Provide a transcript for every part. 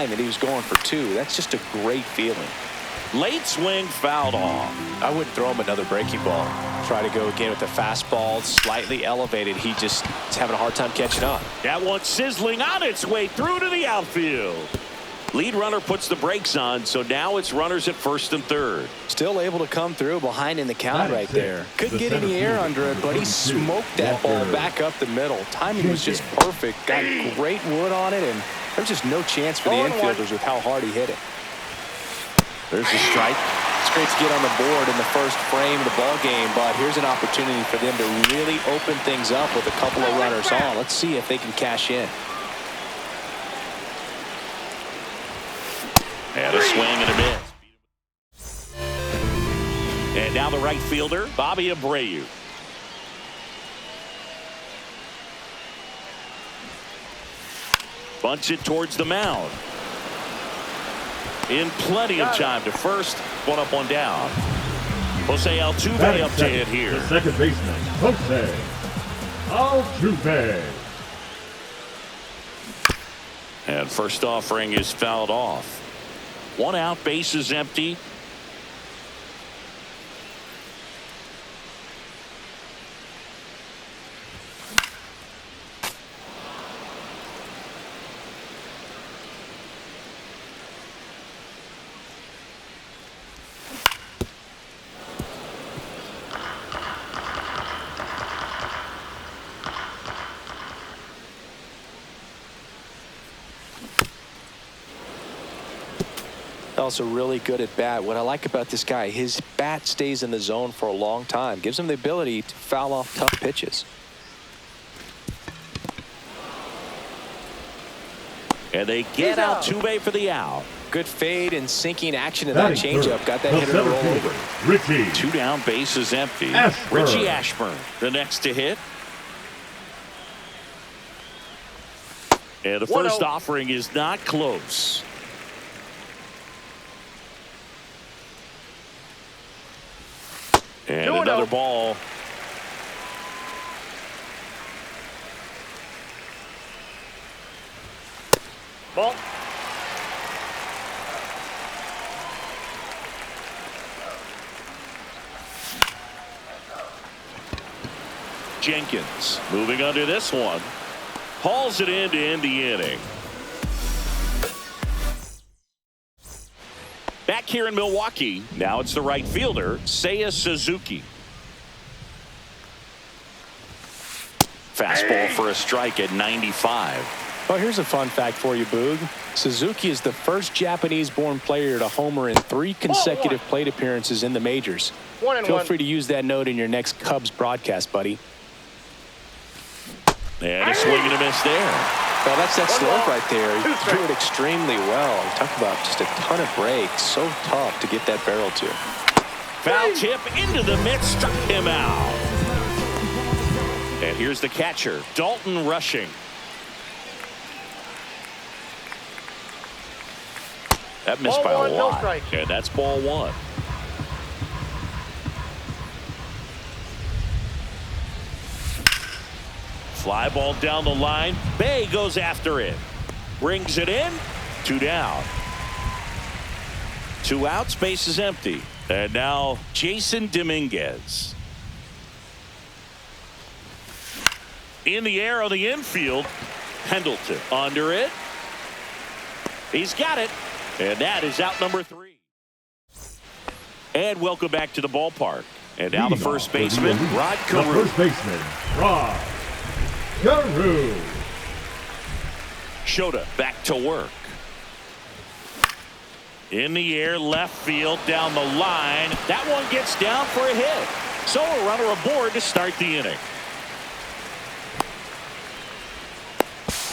time, and he was going for 2. That's just a great feeling. Late swing fouled off. I wouldn't throw him another breaking ball. Try to go again with the fastball, slightly elevated. He just is having a hard time catching up. That one sizzling on its way through to the outfield. Lead runner puts the brakes on, so now it's runners at first and third. Still able to come through behind in the count right there. Couldn't get any air under it, but he smoked that ball back up the middle. Timing was just perfect. Got great wood on it, and there's just no chance for the infielders with how hard he hit it. There's a strike. It's great to get on the board in the first frame of the ball game, but here's an opportunity for them to really open things up with a couple of runners on. Let's see if they can cash in. And a swing and a miss. And now the right fielder, Bobby Abreu. Bunts it towards the mound. In plenty of time to first. One up, one down. Jose Altuve up to hit here. The second baseman, Jose Altuve. And first offering is fouled off. 1 out, base is empty. Also really good at bat. What I like about this guy, his bat stays in the zone for a long time. Gives him the ability to foul off tough pitches. And they get Altuve for the out. Good fade and sinking action in that changeup. Got that hitter to roll over. Richie. 2 down, base is empty. Ashburn. Richie Ashburn, the next to hit. And the first offering is not close. And another ball. Ball. Jenkins moving under this one. Hauls it in to end the inning. Back here in Milwaukee, now it's the right fielder, Seiya Suzuki. Fastball for a strike at 95. Well, here's a fun fact for you, Boog. Suzuki is the first Japanese-born player to homer in 3 consecutive plate appearances in the majors. Feel free to use that note in your next Cubs broadcast, buddy. And a swing and a miss there. Well, that's that slope right there. He threw it extremely well. Talk about just a ton of breaks. So tough to get that barrel to. Foul tip into the mitt, struck him out. And here's the catcher, Dalton Rushing. That missed by a lot. And that's ball 1. Fly ball down the line. Bay goes after it. Brings it in. 2 down. 2 outs. Base is empty. And now Jason Dominguez. In the air on the infield. Pendleton under it. He's got it. And that is out number 3. And welcome back to the ballpark. And now the first baseman, Rod Carew. The first baseman, Rod Carew. Shota back to work. In the air, left field, down the line. That one gets down for a hit. So a runner aboard to start the inning.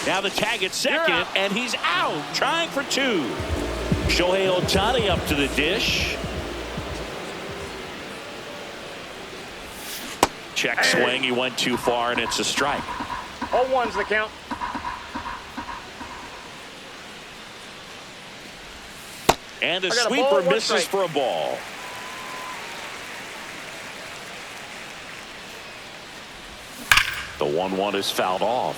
Now the tag at second, and he's out, trying for 2. Shohei Ohtani up to the dish. Check swing, he went too far, and it's a strike. 0-1's the count. And a sweeper misses for a ball. The 1-1 is fouled off.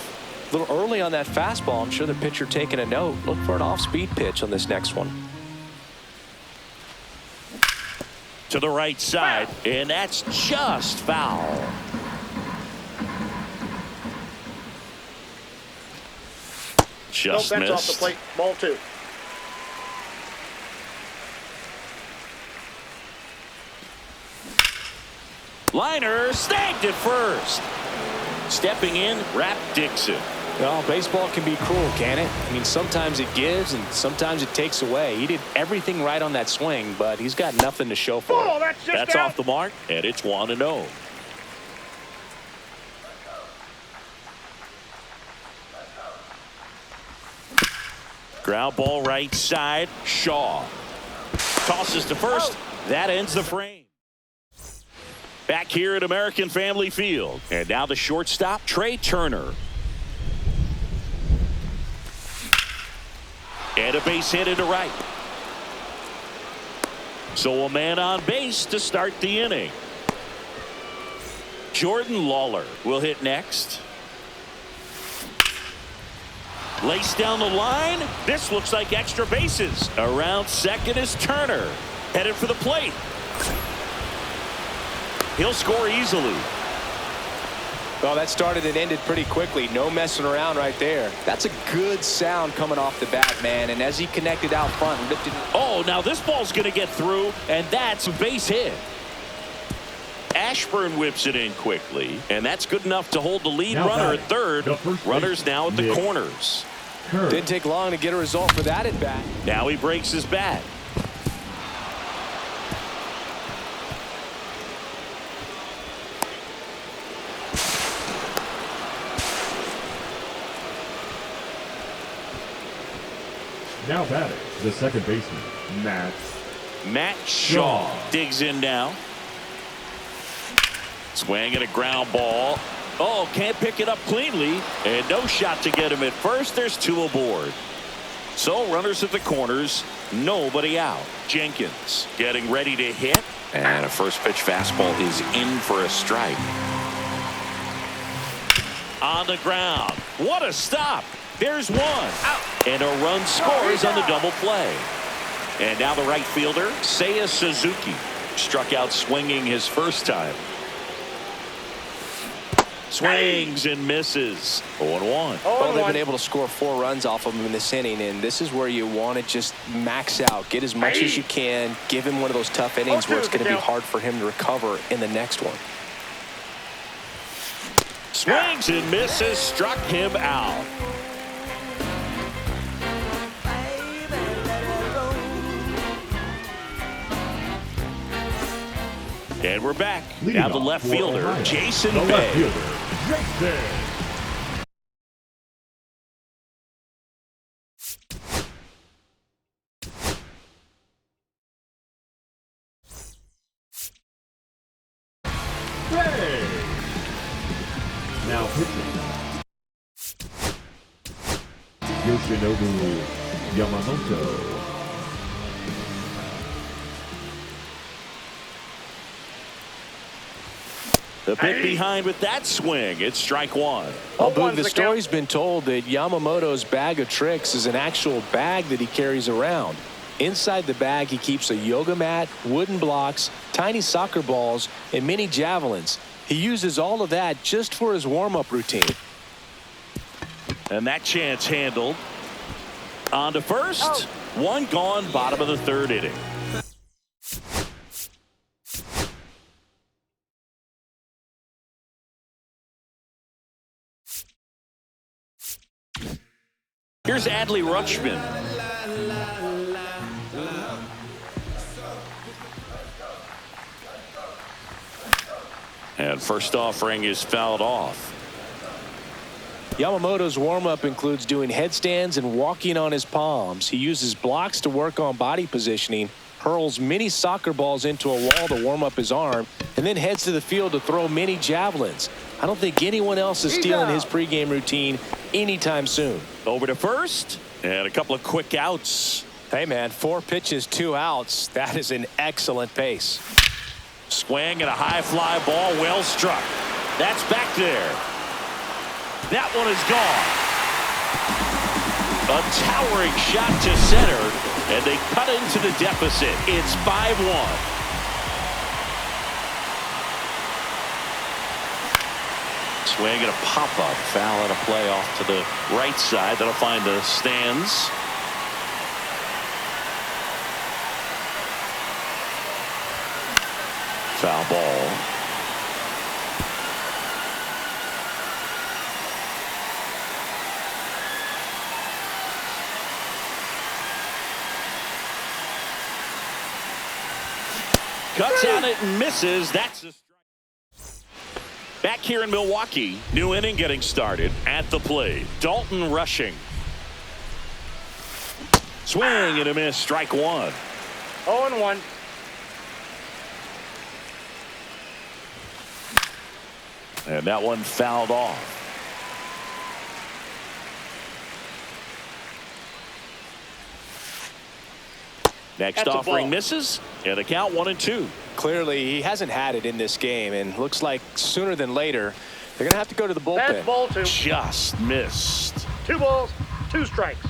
A little early on that fastball. I'm sure the pitcher taking a note. Look for an off-speed pitch on this next one. To the right side, and that's just foul. Just no bench off the missed. plate. Ball 2. Liner snagged at first. Stepping in, Rap Dixon. Well, baseball can be cruel, can it? I mean, sometimes it gives and sometimes it takes away. He did everything right on that swing, but he's got nothing to show for it. That's off the mark, and it's 1-0. Ground ball right side. Shaw tosses to first. That ends the frame. Back here at American Family Field. And now the shortstop, Trey Turner. And a base hit into right. So a man on base to start the inning. Jordan Lawler will hit next. Lace down the line. This looks like extra bases. Around second is Turner. Headed for the plate. He'll score easily. Well, that started and ended pretty quickly. No messing around right there. That's a good sound coming off the bat, man. And as he connected out front, lifted. Oh, now this ball's going to get through, and that's a base hit. Ashburn whips it in quickly, and that's good enough to hold the lead runner at third. Runners now at the corners. Didn't take long to get a result for that at bat. Now he breaks his bat. Now batting, the second baseman, Matt Shaw digs in now. Swing and a ground ball. Oh, can't pick it up cleanly. And no shot to get him at first. There's 2 aboard. So runners at the corners. Nobody out. Jenkins getting ready to hit. And a first pitch fastball is in for a strike. On the ground. What a stop. There's one. Out. And a run scores on the double play. And now the right fielder, Seiya Suzuki, struck out swinging his first time. Swings and misses. 0-1. Well, they've been able to score 4 runs off of him in this inning, and this is where you want to just max out. Get as much as you can. Give him one of those tough innings where it's going to be hard for him to recover in the next one. Swings and misses. Struck him out. And we're back. Leading Now the off left for fielder, Ohio, Jason the Bay. left fielder, Jason. Bay. Now pitching, Yoshinobu Yamamoto. The pick behind with that swing. It's strike 1. Well, Boog, the story's been told that Yamamoto's bag of tricks is an actual bag that he carries around. Inside the bag, he keeps a yoga mat, wooden blocks, tiny soccer balls, and mini javelins. He uses all of that just for his warm-up routine. And that chance handled. On to first. One gone, bottom of the 3rd inning. Here's Adley Rutschman. And first offering is fouled off. Yamamoto's warm-up includes doing headstands and walking on his palms. He uses blocks to work on body positioning, hurls mini soccer balls into a wall to warm up his arm, and then heads to the field to throw mini javelins. I don't think anyone else is stealing his pregame routine anytime soon. Over to first, and a couple of quick outs. Hey, man, 4 pitches, 2 outs. That is an excellent pace. Swing and a high fly ball, well struck. That's back there. That one is gone. A towering shot to center, and they cut into the deficit. It's 5-1. Swing and a pop-up. Foul and a play off to the right side. That'll find the stands. Foul ball. Cuts on it and misses. That's a strike. Back here in Milwaukee, new inning getting started. At the plate, Dalton rushing. Swing and a miss. Strike one. 0-1. And that one fouled off. Next offering misses, and the count 1-2. Clearly, he hasn't had it in this game, and looks like sooner than later, they're going to have to go to the bullpen. That's ball 2. Just missed. 2 balls, 2 strikes.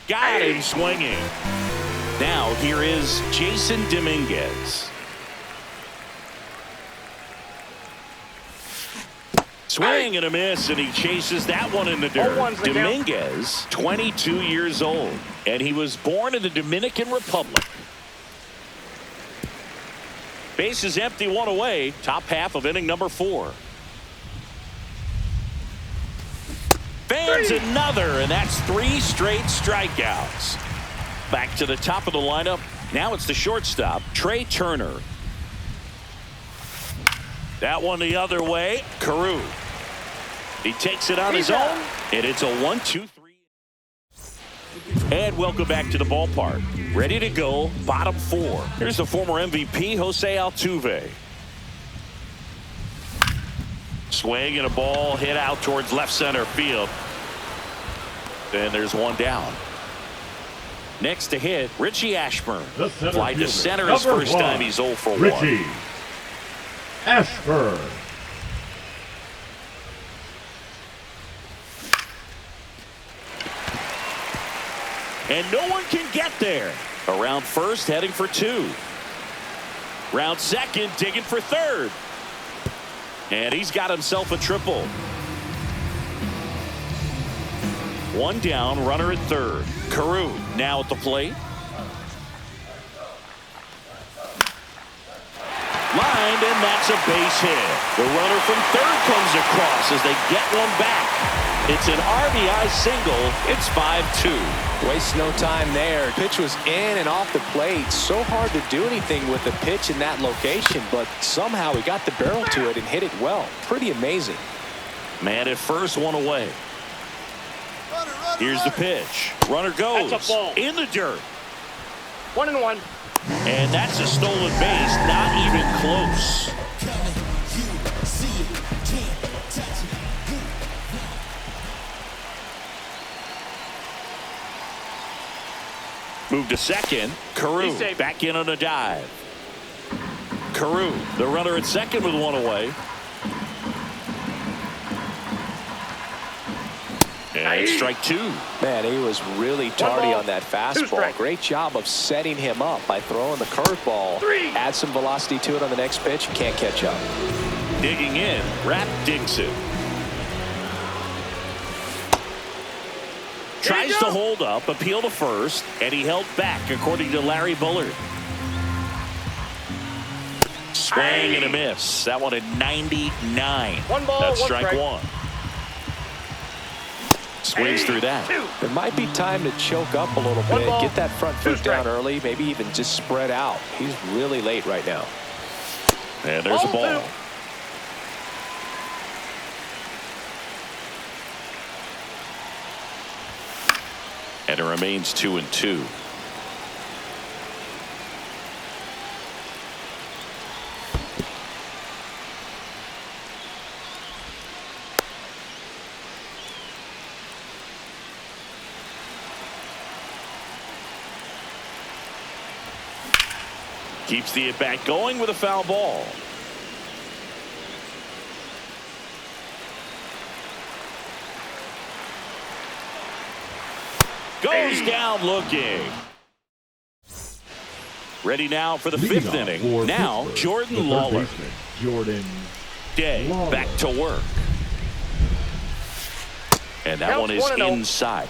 Got him swinging. Now here is Jason Dominguez. Swing and a miss, and he chases that one in the dirt. Dominguez, 22 years old, and he was born in the Dominican Republic. Base is empty, 1 away. Top half of inning number 4. Fans another, and that's 3 straight strikeouts. Back to the top of the lineup. Now it's the shortstop, Trey Turner. That one the other way, Carew. He takes it on his own, and it's a 1-2-3. And welcome back to the ballpark. Ready to go, bottom 4. Here's the former MVP, Jose Altuve. Swing and a ball hit out towards left center field. And there's one down. Next to hit, Richie Ashburn. Fly to center his first time. He's 0 for 1. Richie Ashburn. And no one can get there. Around first, heading for 2. Round second, digging for third. And he's got himself a triple. 1 down, runner at third. Carew now at the plate. Lined, and that's a base hit. The runner from third comes across as they get one back. It's an RBI single. It's 5-2. Waste no time there. Pitch was in and off the plate. So hard to do anything with the pitch in that location, but somehow he got the barrel to it and hit it well. Pretty amazing. Man at first, 1 away. Here's the pitch. Runner goes in the dirt. 1-1. And that's a stolen base. Not even close. Move to second. Carew back in on a dive. Carew, the runner at second with 1 away. And strike 2. Man, he was really tardy on that fastball. Great job of setting him up by throwing the curveball. Add some velocity to it on the next pitch. Can't catch up. Digging in, Rapp digs it. Tries to hold up, appeal to first, and he held back, according to Larry Bullard. Swing and a miss. That one at 99. 1 ball, that's 1 strike 1. Swings through that. It might be time to choke up a little bit. Get that front foot down early. Maybe even just spread out. He's really late right now. And there's a ball. And it remains 2-2. Keeps the at-bat going with a foul ball. Goes down looking. Ready now for the fifth inning. Now, Jordan Lawler. Jordan Day Lawler. back to work. And that one is inside.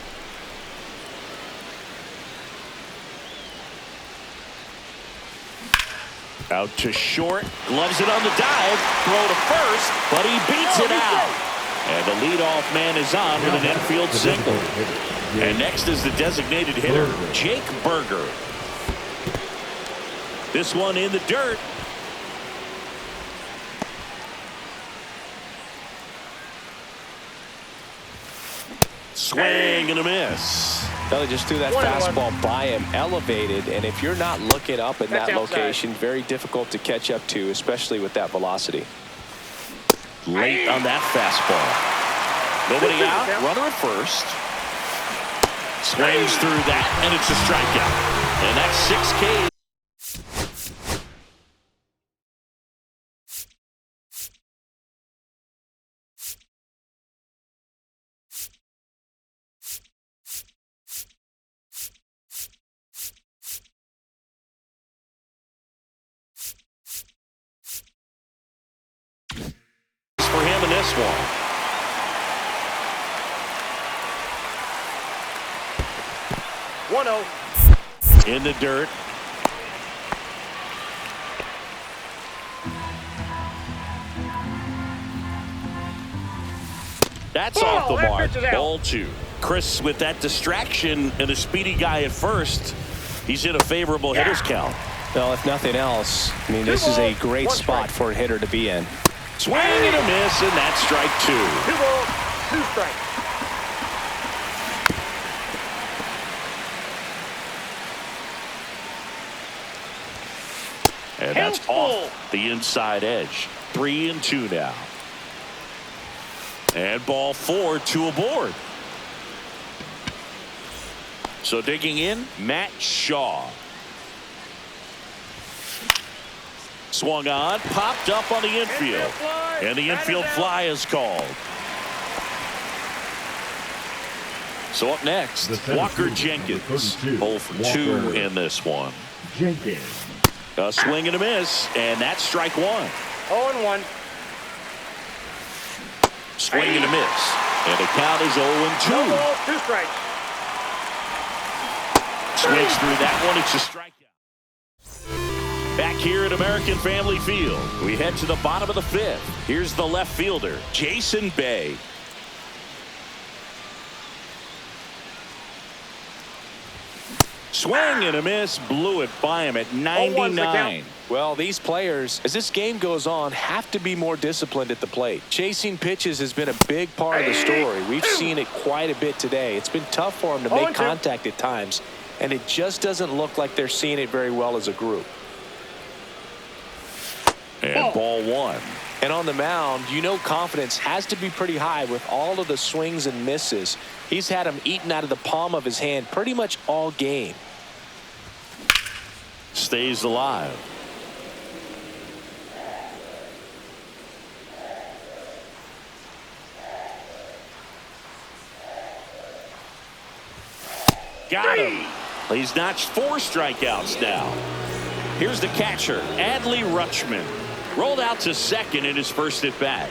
Out to short. Gloves it on the dive. Throw to first, but he beats it out. And the leadoff man is on with an infield single. And next is the designated hitter, Jake Berger. This one in the dirt. Swing and a miss. Well, they just threw that fastball by him, elevated, and if you're not looking up in that location, very difficult to catch up to, especially with that velocity. Late on that fastball. Nobody out. Runner at first. Swings through that, and it's a strikeout. And that's 6 Ks. For him in this one. In the dirt. That's off the mark. Ball 2. Chris with that distraction and a speedy guy at first. He's in a favorable hitter's count. Well, if nothing else, I mean, this is a great spot for a hitter to be in. Swing and a miss, and that's strike 2. 2 balls, 2 strikes. And that's off the inside edge. 3-2 now. And ball 4, 2 aboard. So digging in, Matt Shaw. Swung on, popped up on the infield. And the infield fly is called. So up next, Walker Jenkins. 0 for 2 in this one. Jenkins. A swing and a miss, and that's strike 1. 0-1. Swing and a miss. And the count is 0-2. 2 balls, 2 strikes. Swings through that one. It's a strikeout. Back here at American Family Field, we head to the bottom of the 5th. Here's the left fielder, Jason Bay. Swing and a miss, blew it by him at 99. Well, these players, as this game goes on, have to be more disciplined at the plate. Chasing pitches has been a big part of the story. We've seen it quite a bit today. It's been tough for them to make contact at times, and it just doesn't look like they're seeing it very well as a group. And ball 1. And on the mound, you know confidence has to be pretty high with all of the swings and misses. He's had them eaten out of the palm of his hand pretty much all game. Stays alive. Got him. He's notched 4 strikeouts now. Here's the catcher, Adley Rutschman. Rolled out to second in his first at bat.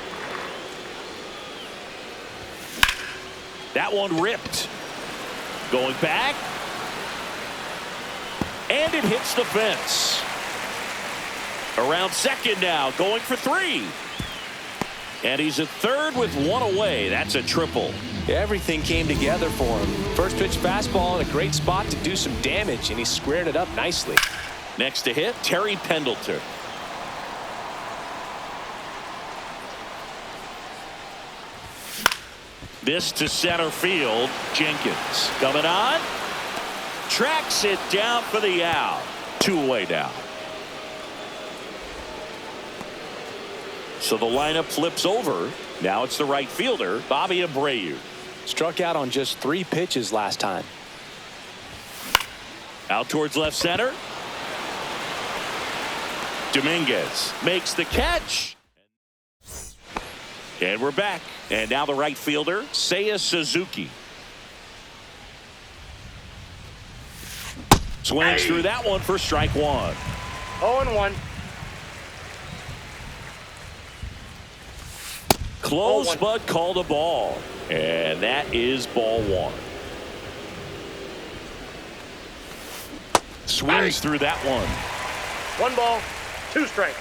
That one ripped. Going back. And it hits the fence. Around second now, going for 3. And he's at third with 1 away. That's a triple. Everything came together for him. First pitch fastball in a great spot to do some damage, and he squared it up nicely. Next to hit, Terry Pendleton. This to center field. Jenkins coming on. Tracks it down for the out. 2 away now. So the lineup flips over. Now it's the right fielder, Bobby Abreu. Struck out on just 3 pitches last time. Out towards left center. Dominguez makes the catch. And we're back. And now the right fielder, Seiya Suzuki. Swings through that one for strike one. 0-1. Close, but called a ball. And that is ball one. Swings through that one. 1 ball, 2 strikes.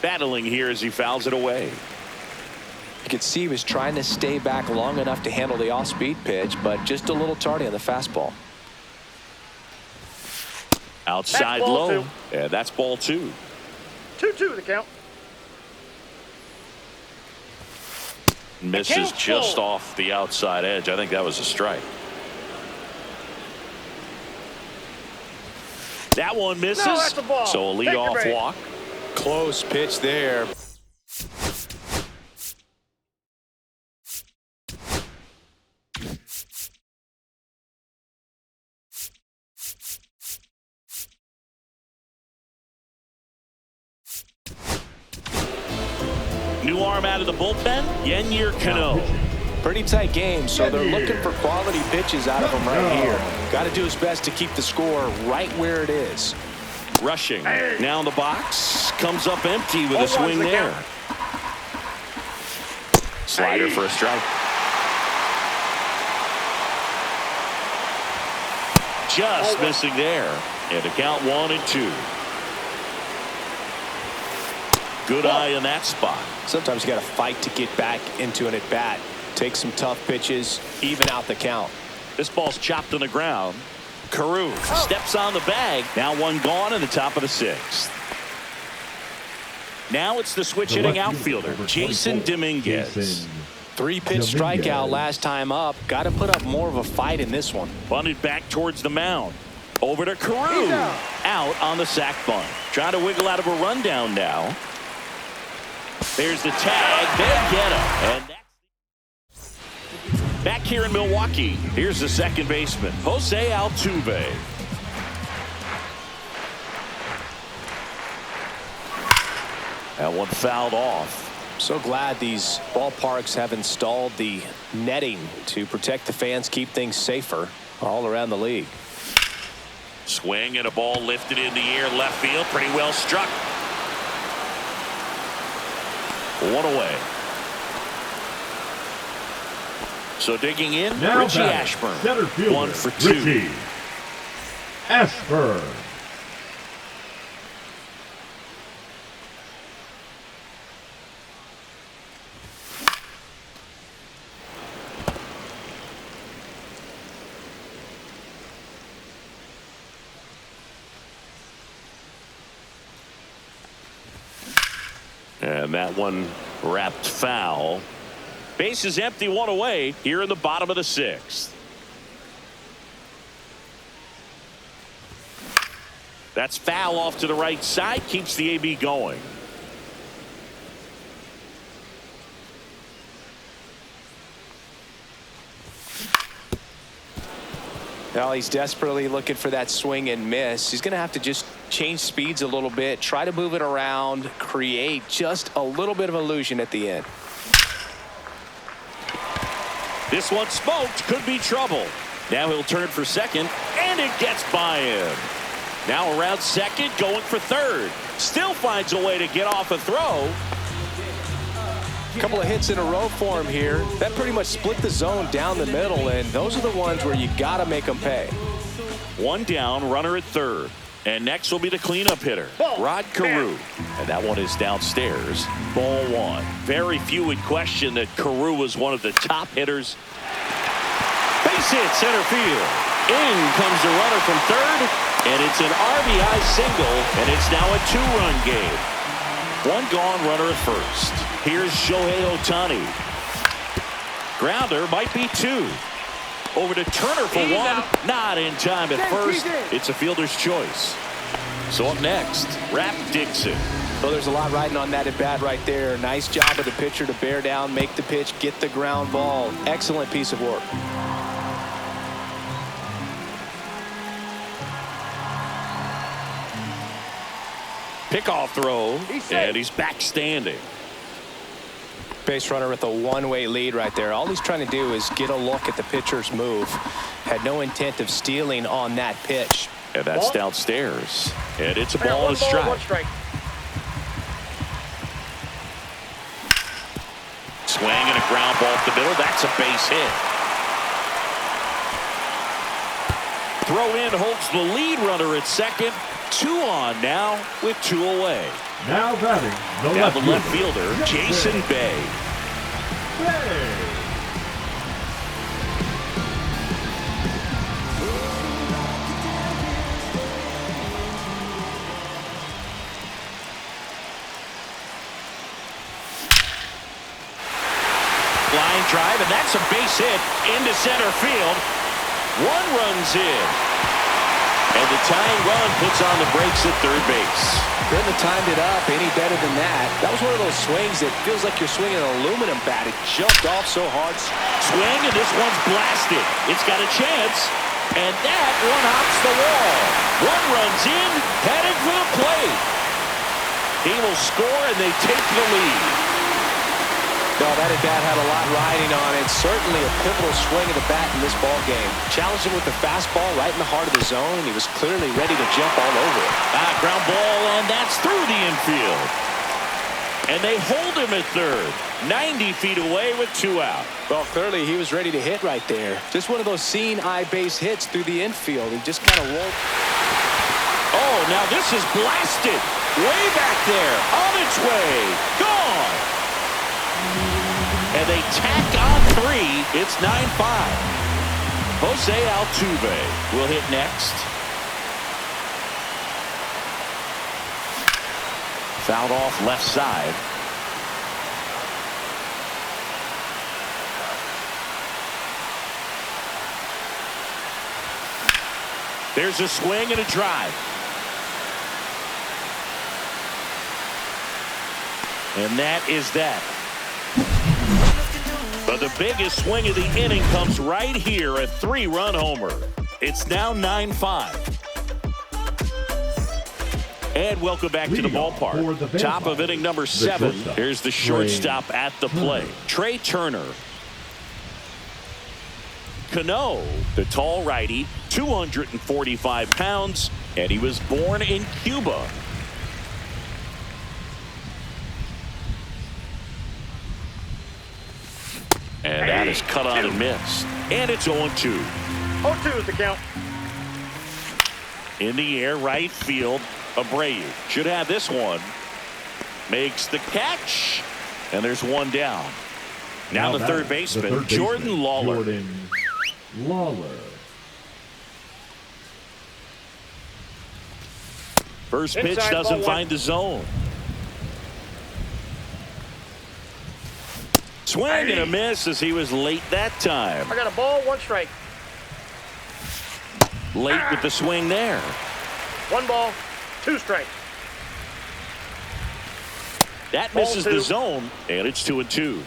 Battling here as he fouls it away. You could see he was trying to stay back long enough to handle the off-speed pitch, but just a little tardy on the fastball. Outside That's ball low. 2. And that's ball 2. 2-2 the count. Misses just off the outside edge. I think that was a strike. That one misses. No, that's a ball. So a Take the leadoff break. walk. Close pitch there. New arm out of the bullpen. Yennier Cano. Pretty tight game, so they're looking for quality pitches out of him right here. Got to do his best to keep the score right where it is. Rushing. Now in the box. Comes up empty with a swing there. Slider for a strike. Just missing there. And to count 1-2. Good eye in that spot. Sometimes you got to fight to get back into an at-bat. Take some tough pitches, even out the count. This ball's chopped on the ground. Carew steps on the bag. Now one gone in the top of the 6th. Now it's the switch hitting outfielder, Jason Dominguez. 3-pitch strikeout last time up. Got to put up more of a fight in this one. Bunted back towards the mound. Over to Carew. Out on the sac bunt. Trying to wiggle out of a rundown now. There's the tag. They get him. And that's back here in Milwaukee. Here's the second baseman, Jose Altuve. That one fouled off. So glad these ballparks have installed the netting to protect the fans, keep things safer all around the league. Swing and a ball lifted in the air, left field, pretty well struck. One away. So digging in, Now Richie batting, Ashburn. center fielder, 1 for 2. Richie Ashburn. And that one wrapped foul. Base is empty, 1 away here in the bottom of the 6th. That's foul off to the right side, keeps the AB going. Now he's desperately looking for that swing and miss. He's going to have to just change speeds a little bit, try to move it around, create just a little bit of illusion at the end. This one smoked, could be trouble. Now he'll turn for second, and it gets by him. Now around second, going for third. Still finds a way to get off a throw. A couple of hits in a row for him here. That pretty much split the zone down the middle, and those are the ones where you got to make them pay. One down, runner at third. And next will be the cleanup hitter, Rod Carew. And that one is downstairs. Ball 1. Very few would question that Carew was one of the top hitters. Base hit, center field. In comes the runner from third, and it's an RBI single, and it's now a 2-run game. One gone, runner at first. Here's Shohei Ohtani. Grounder might be 2. Over to Turner for 1. Not in time at first. It's a fielder's choice. So up next, Rap Dixon. Well, there's a lot riding on that at bat right there. Nice job of the pitcher to bear down, make the pitch, get the ground ball. Excellent piece of work. Pickoff throw, and he's back standing. Base runner with a one-way lead right there. All he's trying to do is get a look at the pitcher's move. Had no intent of stealing on that pitch. And that's downstairs. And it's a ball and a strike. One strike. Swing and a ground ball up the middle. That's a base hit. Throw in holds the lead runner at second. 2 on now with 2 away. Now batting the left fielder, Jason Bay. Line drive, and that's a base hit into center field. 1 run's in. And the tying run puts on the brakes at third base. Couldn't have timed it up any better than that. That was one of those swings that feels like you're swinging an aluminum bat. It jumped off so hard. Swing, and this one's blasted. It's got a chance, and that one hops the wall. 1 runs in, heading for the plate. He will score, and they take the lead. No, that at-bat had a lot riding on it. Certainly a pivotal swing of the bat in this ball game. Challenged him with the fastball right in the heart of the zone, and he was clearly ready to jump all over it. Ground ball, and that's through the infield. And they hold him at third. 90 feet away with 2 out. Well, clearly he was ready to hit right there. Just one of those seeing eye base hits through the infield. He just kind of rolled. Oh, now this is blasted. Way back there. On its way. Gone. And they tack on 3. It's 9-5. Jose Altuve will hit next. Fouled off left side. There's a swing and a drive. And that is that. But the biggest swing of the inning comes right here, a 3-run homer. It's now 9-5. And welcome back to the ballpark. Top of inning number 7. Here's the shortstop at the plate. Trey Turner. Cano, the tall righty, 245 pounds, and he was born in Cuba. And that is cut on and missed. And it's 0-2. 0-2 is the count. In the air, right field, Abreu should have this one. Makes the catch. And there's 1 down. Now the third baseman, Jordan Lawler. First pitch doesn't find the zone. Swing and a miss as he was late that time. I got a ball, 1 strike. Late with the swing there. 1 ball, 2 strikes. That misses the zone, and it's 2-2.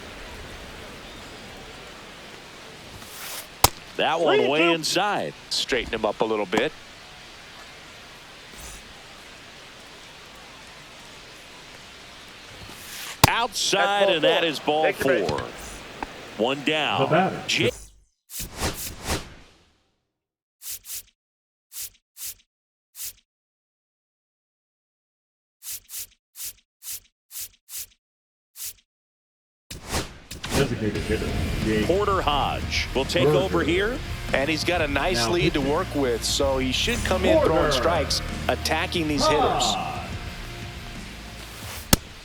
That one way inside. Straighten him up a little bit. Outside, and that is ball 4. 1 down. The batter. Designated hitter. Porter Hodge will take over here. And he's got a nice lead to work with, so he should come in throwing strikes, attacking these hitters.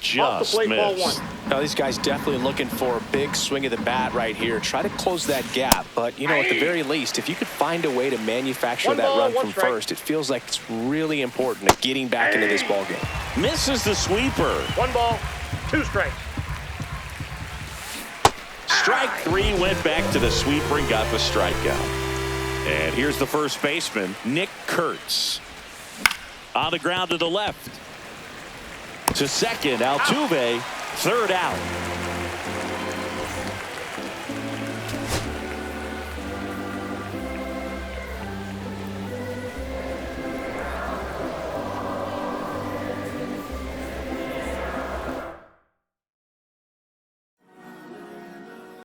Just missed. Now these guys definitely looking for a big swing of the bat right here. Try to close that gap, but you know, at the very least, if you could find a way to manufacture that run from first, it feels like it's really important to getting back into this ball game. Misses the sweeper. 1 ball, 2 strikes. Strike 3, went back to the sweeper and got the strikeout. And here's the first baseman, Nick Kurtz. On the ground to the left. To second, Altuve, 3rd out.